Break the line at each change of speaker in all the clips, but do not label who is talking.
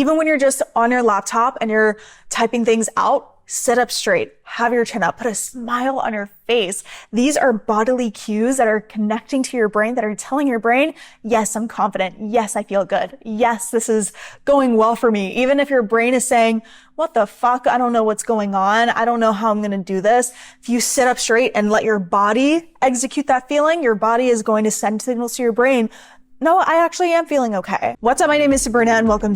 Even when you're just on your laptop and you're typing things out, sit up straight, have your chin up, put a smile on your face. These are bodily cues that are connecting to your brain, that are telling your brain, yes, I'm confident. Yes, I feel good. Yes, this is going well for me. Even if your brain is saying, what the fuck? I don't know what's going on. I don't know how I'm going to do this. If you sit up straight and let your body execute that feeling, your body is going to send signals to your brain. No, I actually am feeling okay. What's up? My name is Sabrina and welcome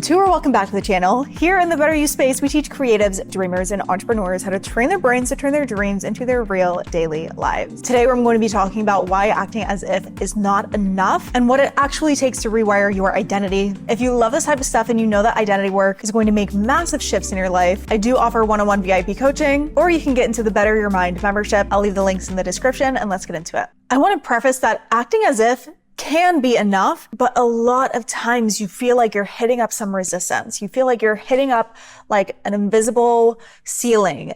back to the channel. Here in the Better You space, we teach creatives, dreamers, and entrepreneurs how to train their brains to turn their dreams into their real daily lives. Today, we're going to be talking about why acting as if is not enough and what it actually takes to rewire your identity. If you love this type of stuff and you know that identity work is going to make massive shifts in your life, I do offer one-on-one VIP coaching, or you can get into the Better Your Mind membership. I'll leave the links in the description and let's get into it. I want to preface that acting as if can be enough, but a lot of times you feel like you're hitting up some resistance. You feel like you're hitting up like an invisible ceiling,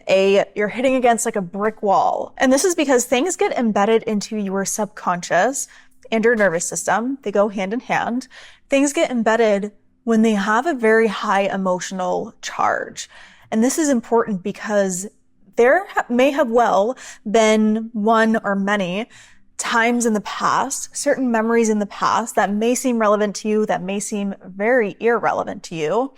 you're hitting against like a brick wall. And this is because things get embedded into your subconscious and your nervous system. They go hand in hand. Things get embedded when they have a very high emotional charge. And this is important because there may have well been one or many times in the past, certain memories in the past that may seem relevant to you, that may seem very irrelevant to you,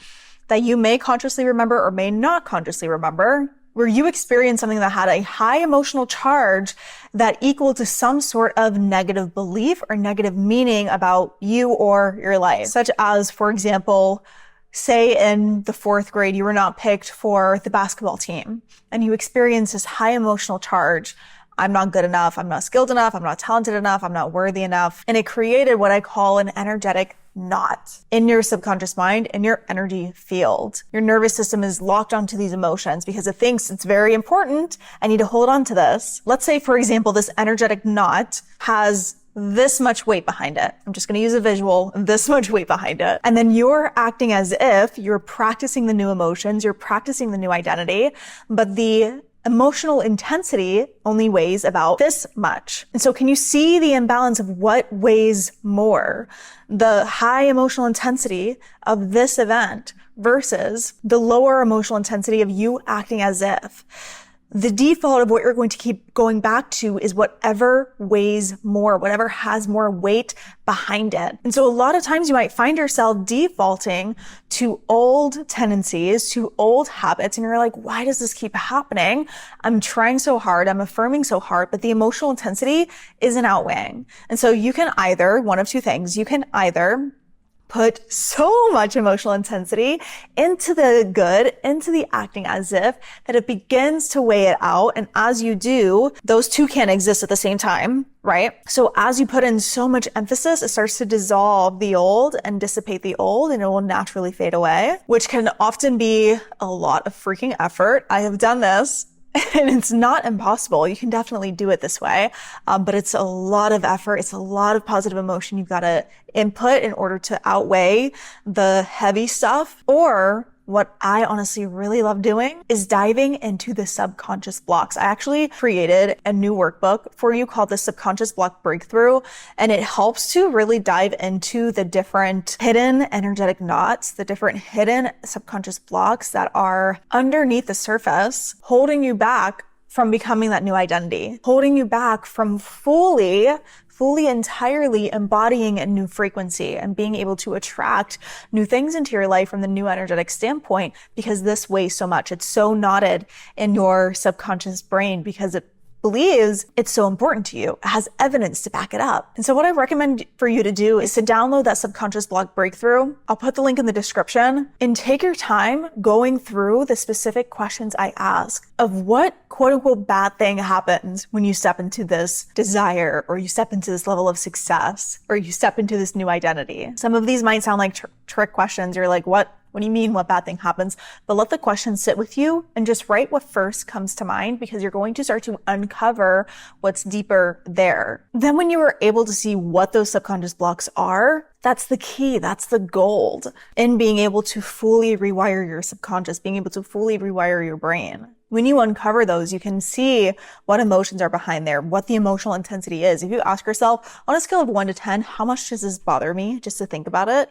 that you may consciously remember or may not consciously remember, where you experienced something that had a high emotional charge that equal to some sort of negative belief or negative meaning about you or your life. Such as, for example, say in the 4th grade, you were not picked for the basketball team and you experienced this high emotional charge. I'm not good enough. I'm not skilled enough. I'm not talented enough. I'm not worthy enough. And it created what I call an energetic knot in your subconscious mind, in your energy field. Your nervous system is locked onto these emotions because it thinks it's very important. I need to hold on to this. Let's say, for example, this energetic knot has this much weight behind it. I'm just going to use a visual, this much weight behind it. And then you're acting as if you're practicing the new emotions, you're practicing the new identity, but the emotional intensity only weighs about this much. And so can you see the imbalance of what weighs more? The high emotional intensity of this event versus the lower emotional intensity of you acting as if. The default of what you're going to keep going back to is whatever weighs more, whatever has more weight behind it. And so a lot of times you might find yourself defaulting to old tendencies, to old habits, and you're like, why does this keep happening? I'm trying so hard, I'm affirming so hard, but the emotional intensity isn't outweighing. And so you can either, one of two things, you can either put so much emotional intensity into the good, into the acting as if, that it begins to weigh it out. And as you do, those two can't exist at the same time, right? So as you put in so much emphasis, it starts to dissolve the old and dissipate the old, and it will naturally fade away, which can often be a lot of freaking effort. I have done this. And it's not impossible. You can definitely do it this way. But it's a lot of effort. It's a lot of positive emotion you've got to input in order to outweigh the heavy stuff. Or what I honestly really love doing is diving into the subconscious blocks. I actually created a new workbook for you called the Subconscious Block Breakthrough, and it helps to really dive into the different hidden energetic knots, the different hidden subconscious blocks that are underneath the surface, holding you back from becoming that new identity, holding you back from fully entirely embodying a new frequency and being able to attract new things into your life from the new energetic standpoint, because this weighs so much. It's so knotted in your subconscious brain because it believes it's so important to you. It has evidence to back it up. And so what I recommend for you to do is to download that Subconscious Block Breakthrough. I'll put the link in the description, and take your time going through the specific questions I ask of what quote unquote bad thing happens when you step into this desire, or you step into this level of success, or you step into this new identity. Some of these might sound like trick questions. You're like, what do you mean what bad thing happens? But let the question sit with you and just write what first comes to mind, because you're going to start to uncover what's deeper there. Then when you are able to see what those subconscious blocks are, that's the key. That's the gold in being able to fully rewire your subconscious, being able to fully rewire your brain. When you uncover those, you can see what emotions are behind there, what the emotional intensity is. If you ask yourself, on a scale of 1 to 10, how much does this bother me? Just to think about it.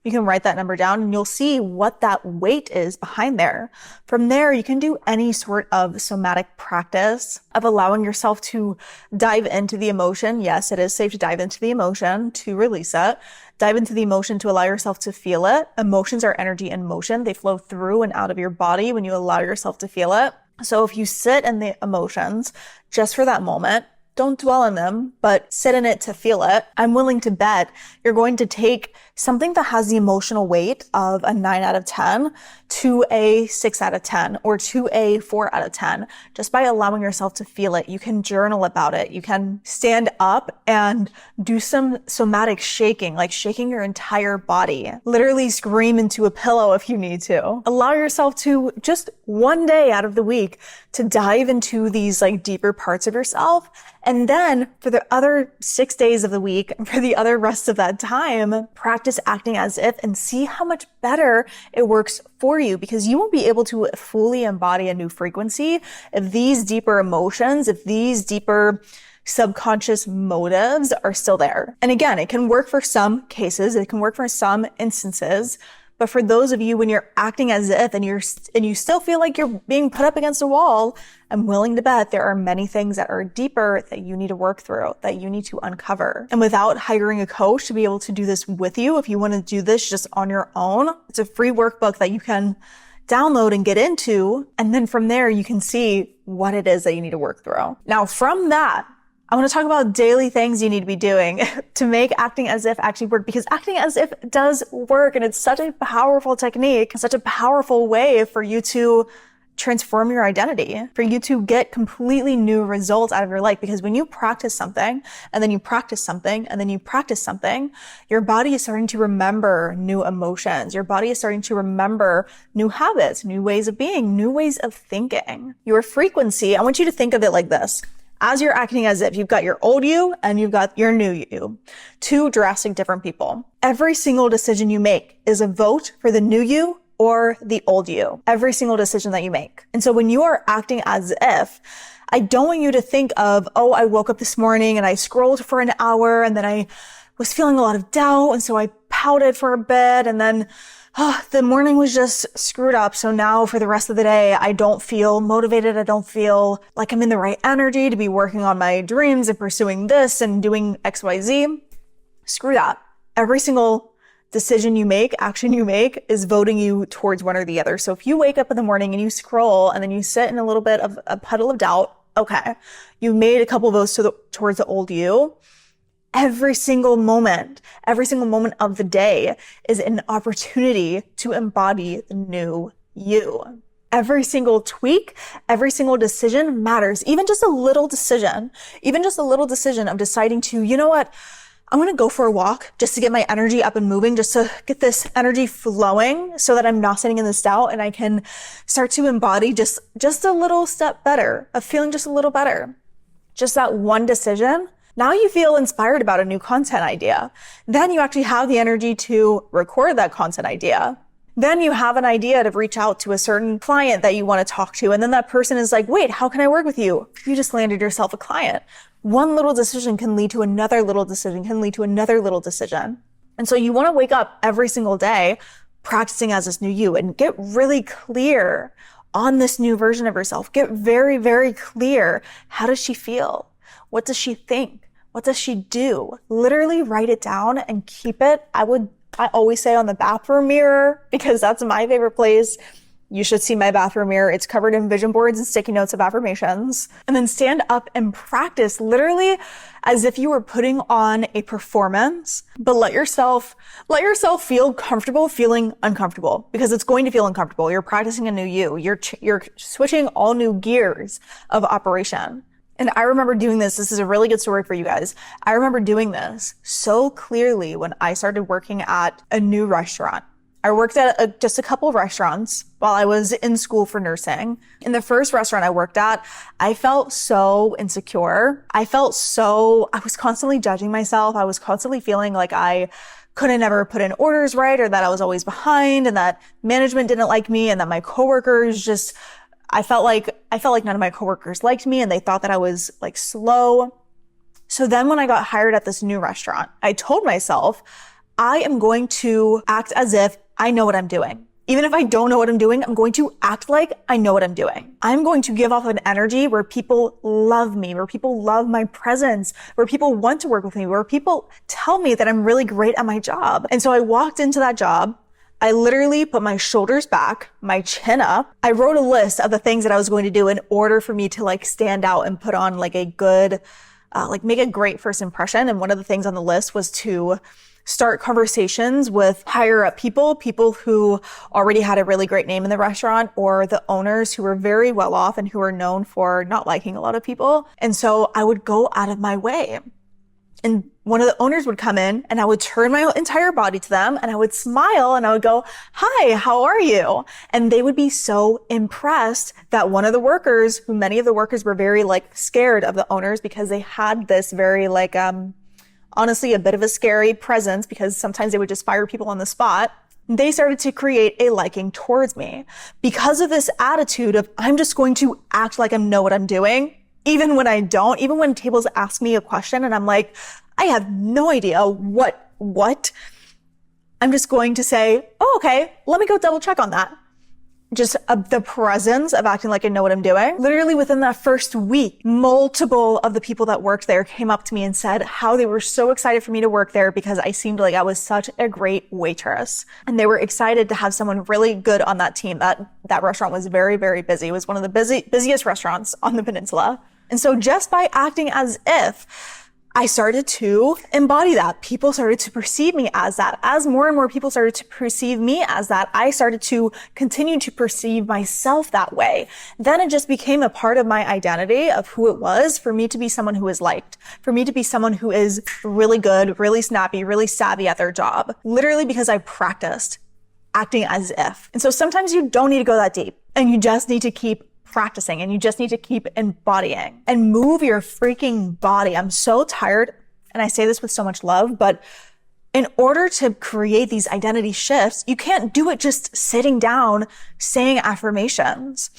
You can write that number down and you'll see what that weight is behind there. From there, you can do any sort of somatic practice of allowing yourself to dive into the emotion. Yes, it is safe to dive into the emotion to release it. Dive into the emotion to allow yourself to feel it. Emotions are energy in motion. They flow through and out of your body when you allow yourself to feel it. So if you sit in the emotions just for that moment, don't dwell on them, but sit in it to feel it. I'm willing to bet you're going to take something that has the emotional weight of a 9 out of 10 to a 6 out of 10 or to a 4 out of 10 just by allowing yourself to feel it. You can journal about it. You can stand up and do some somatic shaking, like shaking your entire body. Literally scream into a pillow if you need to. Allow yourself to just one day out of the week to dive into these like deeper parts of yourself. And then for the other 6 days of the week, for the other rest of that time, practice acting as if and see how much better it works for you, because you won't be able to fully embody a new frequency if these deeper emotions, if these deeper subconscious motives are still there. And again, it can work for some cases, it can work for some instances. But for those of you when you're acting as if and you still feel like you're being put up against a wall, I'm willing to bet there are many things that are deeper that you need to work through, that you need to uncover. And without hiring a coach to be able to do this with you, if you want to do this just on your own, it's a free workbook that you can download and get into. And then from there, you can see what it is that you need to work through. Now, from that, I want to talk about daily things you need to be doing to make acting as if actually work, because acting as if does work. And it's such a powerful technique, such a powerful way for you to transform your identity, for you to get completely new results out of your life. Because when you practice something and then you practice something and then you practice something, your body is starting to remember new emotions. Your body is starting to remember new habits, new ways of being, new ways of thinking. Your frequency, I want you to think of it like this. As you're acting as if, you've got your old you and you've got your new you, two drastic different people. Every single decision you make is a vote for the new you or the old you. Every single decision that you make. And so when you are acting as if, I don't want you to think of, oh, I woke up this morning and I scrolled for an hour and then I was feeling a lot of doubt. And so I pouted for a bit and then the morning was just screwed up. So now for the rest of the day, I don't feel motivated. I don't feel like I'm in the right energy to be working on my dreams and pursuing this and doing XYZ. Screw that. Every single decision you make, action you make is voting you towards one or the other. So if you wake up in the morning and you scroll and then you sit in a little bit of a puddle of doubt, okay, you made a couple votes towards the old you. Every single moment of the day is an opportunity to embody the new you. Every single tweak, every single decision matters. Even just a little decision of deciding to, you know what? I'm going to go for a walk just to get my energy up and moving, just to get this energy flowing so that I'm not sitting in this doubt and I can start to embody just a little step better, of feeling just a little better. Just that one decision. Now you feel inspired about a new content idea. Then you actually have the energy to record that content idea. Then you have an idea to reach out to a certain client that you want to talk to. And then that person is like, wait, how can I work with you? You just landed yourself a client. One little decision can lead to another little decision, can lead to another little decision. And so you want to wake up every single day practicing as this new you and get really clear on this new version of yourself. Get very, very clear. How does she feel? What does she think? What does she do? Literally write it down and keep it. I always say on the bathroom mirror, because that's my favorite place. You should see my bathroom mirror. It's covered in vision boards and sticky notes of affirmations. And then stand up and practice literally as if you were putting on a performance, but let yourself feel comfortable feeling uncomfortable, because it's going to feel uncomfortable. You're practicing a new you. You're switching all new gears of operation. And I remember doing this. This is a really good story for you guys. I remember doing this so clearly when I started working at a new restaurant. I worked at just a couple of restaurants while I was in school for nursing. In the first restaurant I worked at, I felt so insecure. I was constantly judging myself. I was constantly feeling like I couldn't ever put in orders right, or that I was always behind, and that management didn't like me, and that my coworkers just, I felt like none of my coworkers liked me and they thought that I was like slow. So then when I got hired at this new restaurant, I told myself, I am going to act as if I know what I'm doing. Even if I don't know what I'm doing, I'm going to act like I know what I'm doing. I'm going to give off an energy where people love me, where people love my presence, where people want to work with me, where people tell me that I'm really great at my job. And so I walked into that job. I literally put my shoulders back, my chin up. I wrote a list of the things that I was going to do in order for me to like stand out and put on like a good, make a great first impression. And one of the things on the list was to start conversations with higher up people who already had a really great name in the restaurant, or the owners who were very well off and who were known for not liking a lot of people. And so I would go out of my way. And one of the owners would come in and I would turn my entire body to them and I would smile and I would go, "Hi, how are you?" And they would be so impressed that one of the workers, who many of the workers were very like scared of the owners because they had this very like, honestly, a bit of a scary presence because sometimes they would just fire people on the spot. They started to create a liking towards me because of this attitude of I'm just going to act like I know what I'm doing, even when I don't, even when tables ask me a question and I'm like, I have no idea what. I'm just going to say, "Oh, okay, let me go double check on that." Just the presence of acting like I know what I'm doing. Literally within that first week, multiple of the people that worked there came up to me and said how they were so excited for me to work there because I seemed like I was such a great waitress. And they were excited to have someone really good on that team. That restaurant was very, very busy. It was one of the busiest restaurants on the peninsula. And so just by acting as if, I started to embody that. People started to perceive me as that. As more and more people started to perceive me as that, I started to continue to perceive myself that way. Then it just became a part of my identity of who it was for me to be someone who is liked, for me to be someone who is really good, really snappy, really savvy at their job, literally because I practiced acting as if. And so sometimes you don't need to go that deep and you just need to keep practicing and you just need to keep embodying and move your freaking body. I'm so tired, and I say this with so much love, but in order to create these identity shifts, you can't do it just sitting down saying affirmations.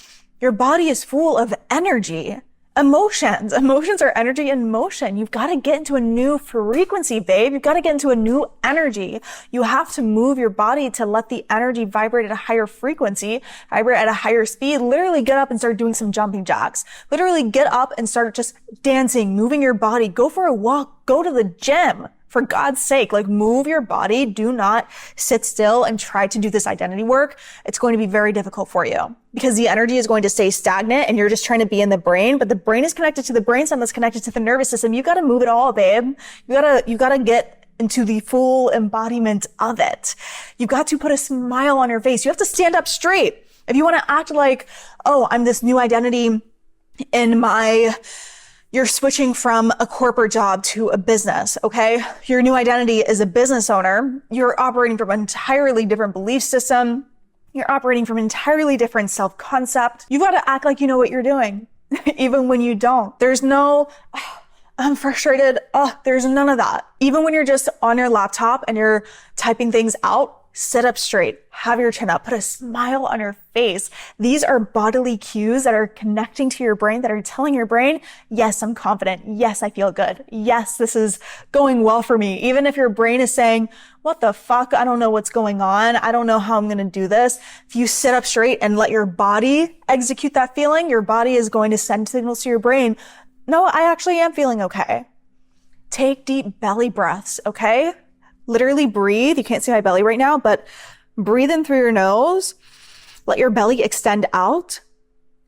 Your body is full of energy. Emotions are energy in motion. You've got to get into a new frequency, babe. You've got to get into a new energy. You have to move your body to let the energy vibrate at a higher frequency, vibrate at a higher speed. Literally get up and start doing some jumping jacks. Literally get up and start just dancing, moving your body. Go for a walk. Go to the gym. For God's sake, like move your body. Do not sit still and try to do this identity work. It's going to be very difficult for you because the energy is going to stay stagnant and you're just trying to be in the brain, but the brain is connected to the brainstem that's connected to the nervous system. You got to move it all, babe. You got to get into the full embodiment of it. You got to put a smile on your face. You have to stand up straight. If you want to act like, "Oh, I'm this new identity you're switching from a corporate job to a business, okay? Your new identity is a business owner. You're operating from an entirely different belief system. You're operating from an entirely different self-concept. You've got to act like you know what you're doing, even when you don't. There's no, I'm frustrated. There's none of that. Even when you're just on your laptop and you're typing things out, sit up straight, have your chin up, put a smile on your face. These are bodily cues that are connecting to your brain, that are telling your brain, yes, I'm confident. Yes, I feel good. Yes, this is going well for me. Even if your brain is saying, what the fuck? I don't know what's going on. I don't know how I'm going to do this. If you sit up straight and let your body execute that feeling, your body is going to send signals to your brain. No, I actually am feeling okay. Take deep belly breaths, okay? Literally breathe. You can't see my belly right now, but breathe in through your nose. Let your belly extend out.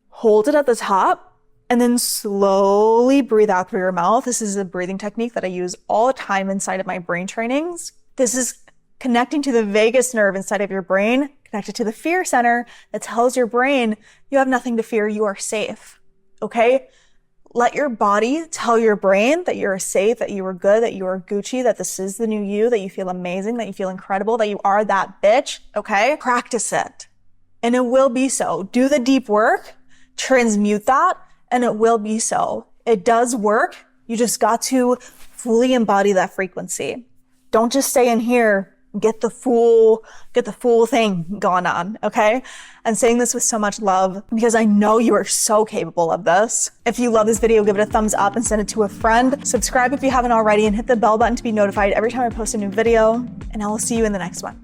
Hold it at the top and then slowly breathe out through your mouth. This is a breathing technique that I use all the time inside of my brain trainings. This is connecting to the vagus nerve inside of your brain, connected to the fear center that tells your brain you have nothing to fear. You are safe. Okay? Let your body tell your brain that you're safe, that you are good, that you are Gucci, that this is the new you, that you feel amazing, that you feel incredible, that you are that bitch, okay? Practice it. And it will be so. Do the deep work, transmute that, and it will be so. It does work. You just got to fully embody that frequency. Don't just stay in here get the full thing going on, okay? I'm saying this with so much love because I know you are so capable of this. If you love this video, give it a thumbs up and send it to a friend. Subscribe if you haven't already and hit the bell button to be notified every time I post a new video, and I will see you in the next one.